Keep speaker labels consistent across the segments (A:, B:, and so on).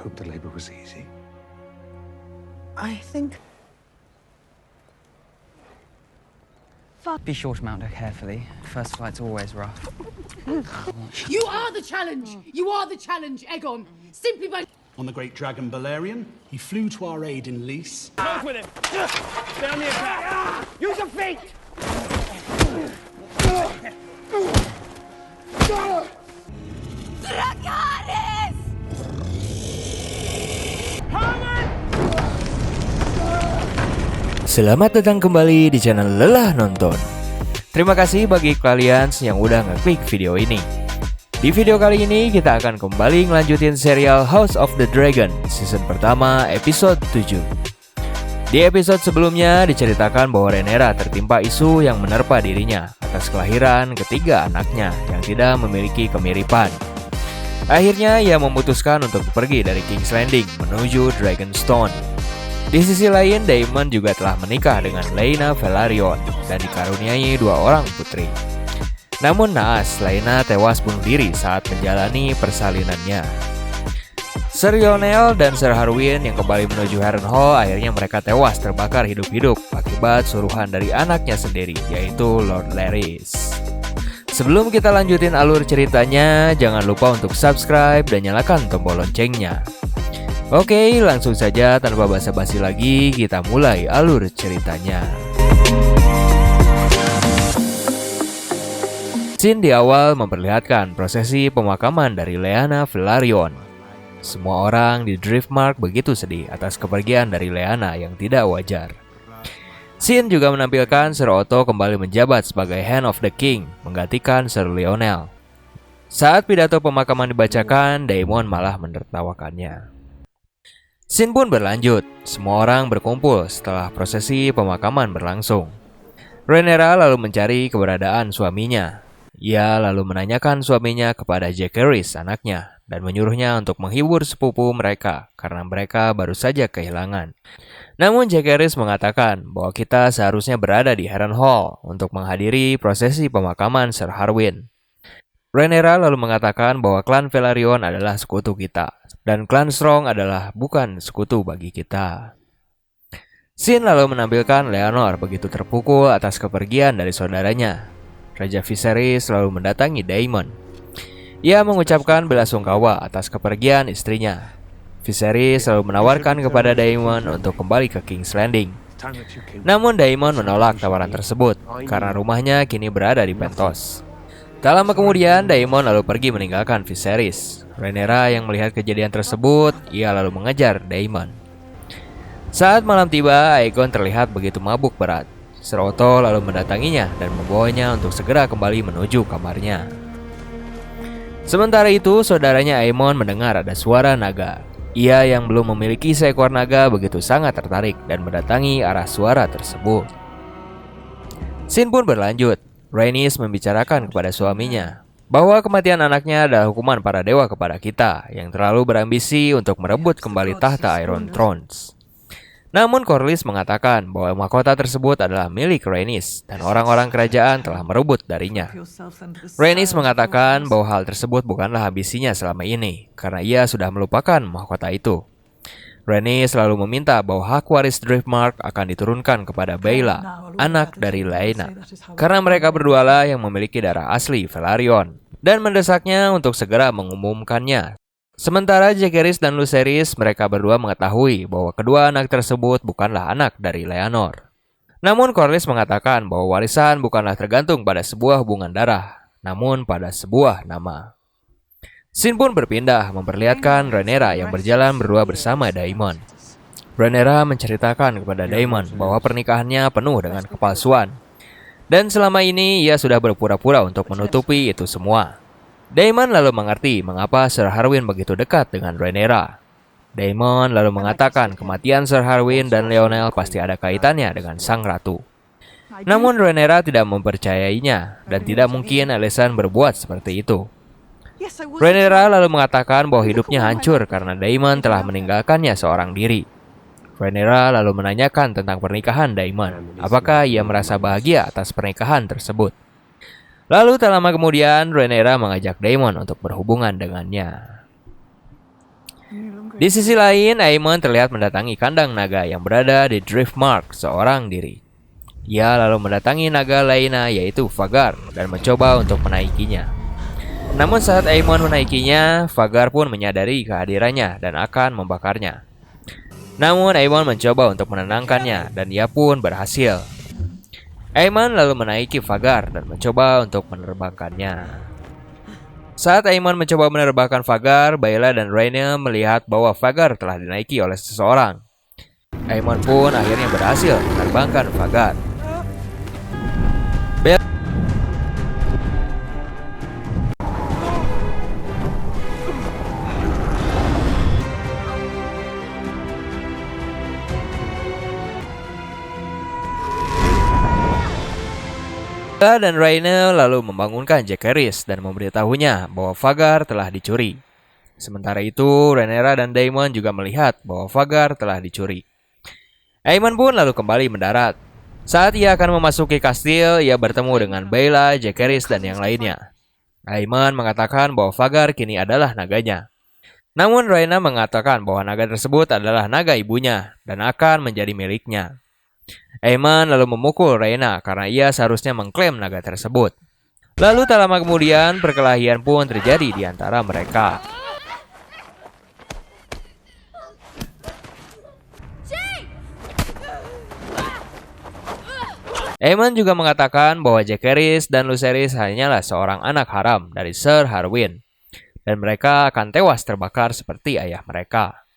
A: hope the labor was easy.
B: I think...
C: Be sure to mount her carefully. First flight's always rough.
D: You are the challenge! You are the challenge, Aegon! Simply by...
E: On the great dragon Balerion, he flew to our aid in Lys.
F: Close with him! Stay on the attack! Use your feet!
D: Dracarys!
G: Selamat datang kembali di channel Lelah Nonton. Terima kasih bagi kalian yang udah ngeklik video ini. Di video kali ini kita akan kembali ngelanjutin serial House of the Dragon season pertama episode 7. Di episode sebelumnya diceritakan bahwa Rhaenyra tertimpa isu yang menerpa dirinya atas kelahiran ketiga anaknya yang tidak memiliki kemiripan. Akhirnya ia memutuskan untuk pergi dari King's Landing menuju Dragonstone. Di sisi lain, Daemon juga telah menikah dengan Laena Velaryon dan dikaruniai 2 orang putri. Namun naas, Laena tewas bunuh diri saat menjalani persalinannya. Ser Lyonel dan Ser Harwin yang kembali menuju Harrenhal akhirnya mereka tewas terbakar hidup-hidup akibat suruhan dari anaknya sendiri, yaitu Lord Larys. Sebelum kita lanjutin alur ceritanya, jangan lupa untuk subscribe dan nyalakan tombol loncengnya. Oke, langsung saja tanpa basa-basi lagi, kita mulai alur ceritanya. Scene di awal memperlihatkan prosesi pemakaman dari Lyanna Velaryon. Semua orang di Driftmark begitu sedih atas kepergian dari Lyanna yang tidak wajar. Scene juga menampilkan Ser Otto kembali menjabat sebagai Hand of the King, menggantikan Ser Lyonel. Saat pidato pemakaman dibacakan, Daemon malah menertawakannya. Scene pun berlanjut, semua orang berkumpul setelah prosesi pemakaman berlangsung. Rhaenyra lalu mencari keberadaan suaminya. Ia lalu menanyakan suaminya kepada Jaehaerys anaknya dan menyuruhnya untuk menghibur sepupu mereka karena mereka baru saja kehilangan. Namun Jaehaerys mengatakan bahwa kita seharusnya berada di Harrenhal untuk menghadiri prosesi pemakaman Ser Harwin. Rhaenyra lalu mengatakan bahwa klan Velaryon adalah sekutu kita, dan klan Strong adalah bukan sekutu bagi kita. Scene lalu menampilkan Leonor begitu terpukul atas kepergian dari saudaranya. Raja Viserys lalu mendatangi Daemon. Ia mengucapkan belasungkawa atas kepergian istrinya. Viserys lalu menawarkan kepada Daemon untuk kembali ke King's Landing. Namun Daemon menolak tawaran tersebut karena rumahnya kini berada di Pentos. Tak lama kemudian, Daemon lalu pergi meninggalkan Viserys. Rhaenyra yang melihat kejadian tersebut, ia lalu mengejar Daemon. Saat malam tiba, Aegon terlihat begitu mabuk berat. Ser Otto lalu mendatanginya dan membawanya untuk segera kembali menuju kamarnya. Sementara itu, saudaranya Aemon mendengar ada suara naga. Ia yang belum memiliki seekor naga begitu sangat tertarik dan mendatangi arah suara tersebut. Scene pun berlanjut. Rhaenys membicarakan kepada suaminya bahwa kematian anaknya adalah hukuman para dewa kepada kita yang terlalu berambisi untuk merebut kembali tahta Iron Thrones. Namun Corlys mengatakan bahwa mahkota tersebut adalah milik Rhaenys dan orang-orang kerajaan telah merebut darinya. Rhaenys mengatakan bahwa hal tersebut bukanlah ambisinya selama ini karena ia sudah melupakan mahkota itu. Rhaenys selalu meminta bahwa hak waris Driftmark akan diturunkan kepada Baela, anak dari Laena, karena mereka berdualah yang memiliki darah asli Velaryon, dan mendesaknya untuk segera mengumumkannya. Sementara Jaehaerys dan Lucerys, mereka berdua mengetahui bahwa kedua anak tersebut bukanlah anak dari Leonor. Namun Corlys mengatakan bahwa warisan bukanlah tergantung pada sebuah hubungan darah, namun pada sebuah nama. Scene pun berpindah memperlihatkan Rhaenyra yang berjalan berdua bersama Daemon. Rhaenyra menceritakan kepada Daemon bahwa pernikahannya penuh dengan kepalsuan. Dan selama ini ia sudah berpura-pura untuk menutupi itu semua. Daemon lalu mengerti mengapa Ser Harwin begitu dekat dengan Rhaenyra. Daemon lalu mengatakan kematian Ser Harwin dan Lyonel pasti ada kaitannya dengan sang ratu. Namun Rhaenyra tidak mempercayainya dan tidak mungkin Alicent berbuat seperti itu. Rhaenyra lalu mengatakan bahwa hidupnya hancur karena Daemon telah meninggalkannya seorang diri. Rhaenyra lalu menanyakan tentang pernikahan Daemon. Apakah ia merasa bahagia atas pernikahan tersebut? Lalu tak lama kemudian Rhaenyra mengajak Daemon untuk berhubungan dengannya. Di sisi lain, Aemon terlihat mendatangi kandang naga yang berada di Driftmark seorang diri. Ia lalu mendatangi naga lainnya yaitu Vhagar dan mencoba untuk menaikinya. Namun saat Aemon menaikinya, Vhagar pun menyadari kehadirannya dan akan membakarnya. Namun Aemon mencoba untuk menenangkannya dan ia pun berhasil. Aemon lalu menaiki Vhagar dan mencoba untuk menerbangkannya. Saat Aemon mencoba menerbangkan Vhagar, Bayla dan Rhaena melihat bahwa Vhagar telah dinaiki oleh seseorang. Aemon pun akhirnya berhasil menerbangkan Vhagar. Bayla dan Rhaena lalu membangunkan Jaehaerys dan memberitahunya bahwa Vhagar telah dicuri. Sementara itu, Rhaenyra dan Daemon juga melihat bahwa Vhagar telah dicuri. Aemon pun lalu kembali mendarat. Saat ia akan memasuki kastil, ia bertemu dengan Bayla, Jaehaerys, dan yang lainnya. Aemon mengatakan bahwa Vhagar kini adalah naganya. Namun Rhaena mengatakan bahwa naga tersebut adalah naga ibunya dan akan menjadi miliknya. Aemon lalu memukul Rhaena karena ia seharusnya mengklaim naga tersebut. Lalu tak lama kemudian perkelahian pun terjadi di antara mereka. Aemon juga mengatakan bahwa Jaehaerys dan Lucerys hanyalah seorang anak haram dari Sir Harwin, dan mereka akan tewas terbakar seperti ayah mereka.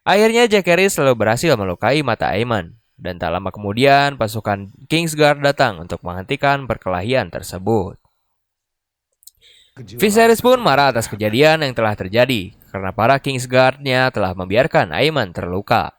G: Akhirnya Jaehaerys selalu berhasil melukai mata Aemon, dan tak lama kemudian pasukan Kingsguard datang untuk menghentikan perkelahian tersebut. Viserys pun marah atas kejadian yang telah terjadi, karena para Kingsguard-nya telah membiarkan Aemon terluka.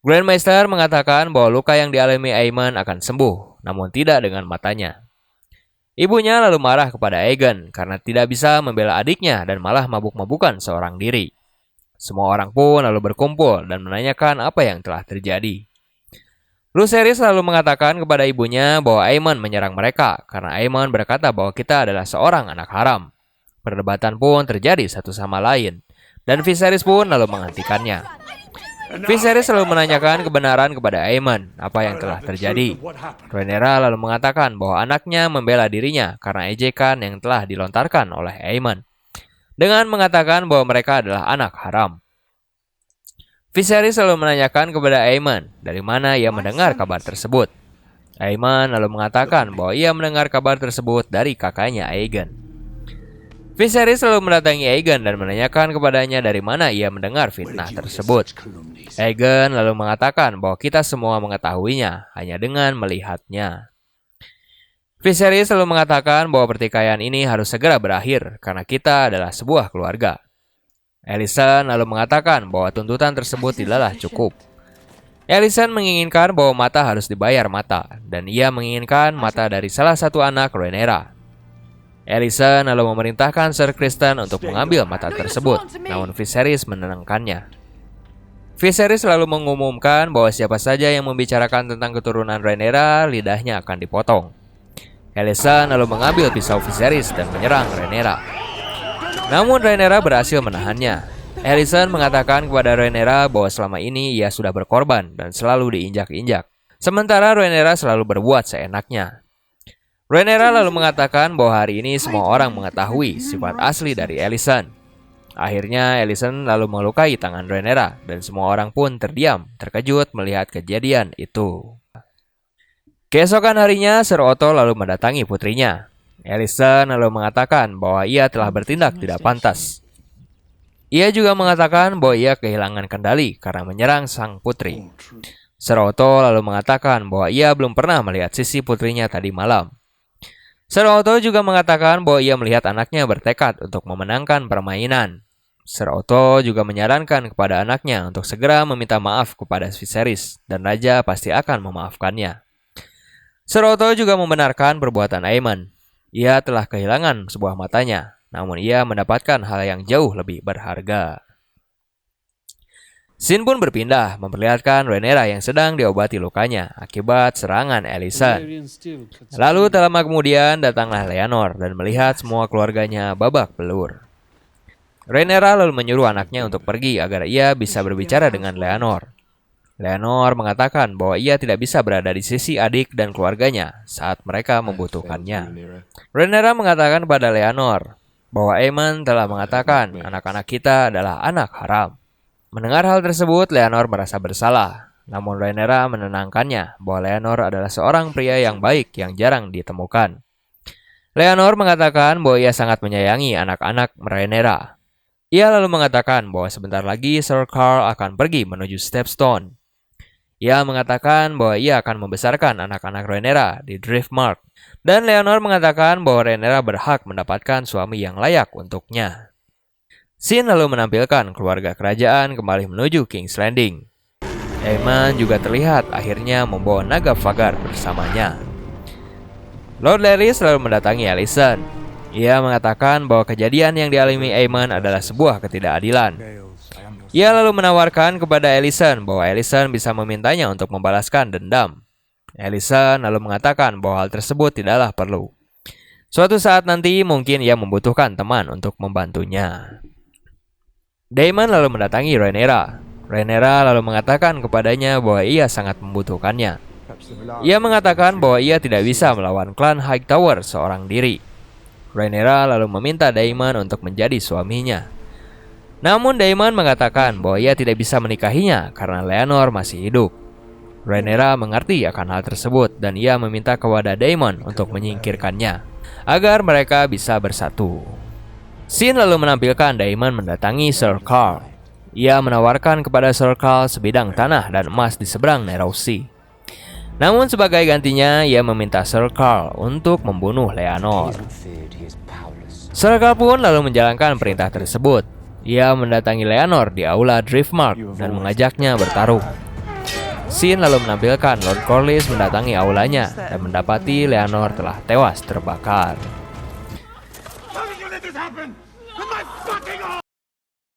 G: Grandmaster mengatakan bahwa luka yang dialami Aemon akan sembuh, namun tidak dengan matanya. Ibunya lalu marah kepada Aegon karena tidak bisa membela adiknya dan malah mabuk-mabukan seorang diri. Semua orang pun lalu berkumpul dan menanyakan apa yang telah terjadi. Lucerys lalu mengatakan kepada ibunya bahwa Aemon menyerang mereka karena Aemon berkata bahwa kita adalah seorang anak haram. Perdebatan pun terjadi satu sama lain, dan Viserys pun lalu menghentikannya. Viserys selalu menanyakan kebenaran kepada Aemon apa yang telah terjadi. Rhaenyra lalu mengatakan bahwa anaknya membela dirinya karena ejekan yang telah dilontarkan oleh Aemon, dengan mengatakan bahwa mereka adalah anak haram. Viserys selalu menanyakan kepada Aemon dari mana ia mendengar kabar tersebut. Aemon lalu mengatakan bahwa ia mendengar kabar tersebut dari kakaknya Aegon. Viserys selalu mendatangi Aegon dan menanyakan kepadanya dari mana ia mendengar fitnah tersebut. Aegon lalu mengatakan bahwa kita semua mengetahuinya hanya dengan melihatnya. Viserys selalu mengatakan bahwa pertikaian ini harus segera berakhir karena kita adalah sebuah keluarga. Alicent lalu mengatakan bahwa tuntutan tersebut tidaklah cukup. Alicent menginginkan bahwa mata harus dibayar mata, dan ia menginginkan mata dari salah satu anak Rhaenyra. Alicent lalu memerintahkan Sir Criston untuk mengambil mata tersebut, namun Viserys menenangkannya. Viserys lalu mengumumkan bahwa siapa saja yang membicarakan tentang keturunan Rhaenyra, lidahnya akan dipotong. Alicent lalu mengambil pisau Viserys dan menyerang Rhaenyra. Namun Rhaenyra berhasil menahannya. Alicent mengatakan kepada Rhaenyra bahwa selama ini ia sudah berkorban dan selalu diinjak-injak, sementara Rhaenyra selalu berbuat seenaknya. Rhaenyra lalu mengatakan bahwa hari ini semua orang mengetahui sifat asli dari Alicent. Akhirnya Alicent lalu melukai tangan Rhaenyra dan semua orang pun terdiam, terkejut melihat kejadian itu. Keesokan harinya Ser Otto lalu mendatangi putrinya. Alicent lalu mengatakan bahwa ia telah bertindak tidak pantas. Ia juga mengatakan bahwa ia kehilangan kendali karena menyerang sang putri. Ser Otto lalu mengatakan bahwa ia belum pernah melihat sisi putrinya tadi malam. Ser Otto juga mengatakan bahwa ia melihat anaknya bertekad untuk memenangkan permainan. Ser Otto juga menyarankan kepada anaknya untuk segera meminta maaf kepada Viserys dan raja pasti akan memaafkannya. Ser Otto juga membenarkan perbuatan Aemon. Ia telah kehilangan sebuah matanya, namun ia mendapatkan hal yang jauh lebih berharga. Scene pun berpindah, memperlihatkan Rhaenyra yang sedang diobati lukanya akibat serangan Alicent. Lalu tak lama kemudian datanglah Laenor dan melihat semua keluarganya babak belur. Rhaenyra lalu menyuruh anaknya untuk pergi agar ia bisa berbicara dengan Leonor. Leonor mengatakan bahwa ia tidak bisa berada di sisi adik dan keluarganya saat mereka membutuhkannya. Rhaenyra mengatakan kepada Leonor bahwa Aemon telah mengatakan anak-anak kita adalah anak haram. Mendengar hal tersebut, Leonor merasa bersalah. Namun Rhaenyra menenangkannya bahwa Leonor adalah seorang pria yang baik yang jarang ditemukan. Leonor mengatakan bahwa ia sangat menyayangi anak-anak Rhaenyra. Ia lalu mengatakan bahwa sebentar lagi Sir Carl akan pergi menuju Stepstone. Ia mengatakan bahwa ia akan membesarkan anak-anak Rhaenyra di Driftmark. Dan Leonor mengatakan bahwa Rhaenyra berhak mendapatkan suami yang layak untuknya. Scene lalu menampilkan keluarga kerajaan kembali menuju King's Landing. Aemon juga terlihat akhirnya membawa naga Vhagar bersamanya. Lord Larys lalu mendatangi Alicent. Ia mengatakan bahwa kejadian yang dialami Aemon adalah sebuah ketidakadilan. Ia lalu menawarkan kepada Alicent bahwa Alicent bisa memintanya untuk membalaskan dendam. Alicent lalu mengatakan bahwa hal tersebut tidaklah perlu. Suatu saat nanti mungkin ia membutuhkan teman untuk membantunya. Daemon lalu mendatangi Rhaenyra. Rhaenyra lalu mengatakan kepadanya bahwa ia sangat membutuhkannya. Ia mengatakan bahwa ia tidak bisa melawan klan Hightower seorang diri. Rhaenyra lalu meminta Daemon untuk menjadi suaminya. Namun Daemon mengatakan bahwa ia tidak bisa menikahinya karena Leonor masih hidup. Rhaenyra mengerti akan hal tersebut dan ia meminta kepada Daemon untuk menyingkirkannya agar mereka bisa bersatu. Scene lalu menampilkan Daemon mendatangi Sir Carl. Ia menawarkan kepada Sir Carl sebidang tanah dan emas di seberang Narrow Sea. Namun sebagai gantinya ia meminta Sir Carl untuk membunuh Leonor. Sir Carl pun lalu menjalankan perintah tersebut. Ia mendatangi Leonor di aula Driftmark dan mengajaknya bertarung. Scene lalu menampilkan Lord Corlys mendatangi aulanya dan mendapati Leonor telah tewas terbakar.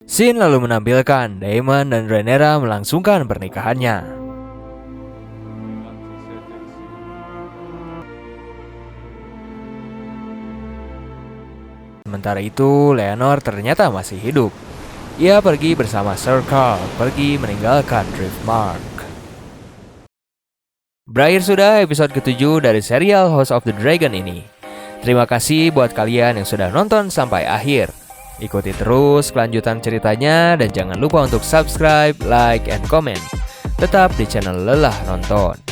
G: Scene lalu menampilkan Daemon dan Rhaenyra melangsungkan pernikahannya. Sementara itu, Leonor ternyata masih hidup. Ia pergi bersama Sir Carl, pergi meninggalkan Driftmark. Berakhir sudah episode ke-7 dari serial House of the Dragon ini. Terima kasih buat kalian yang sudah nonton sampai akhir. Ikuti terus kelanjutan ceritanya dan jangan lupa untuk subscribe, like, and comment. Tetap di channel Lelah Nonton.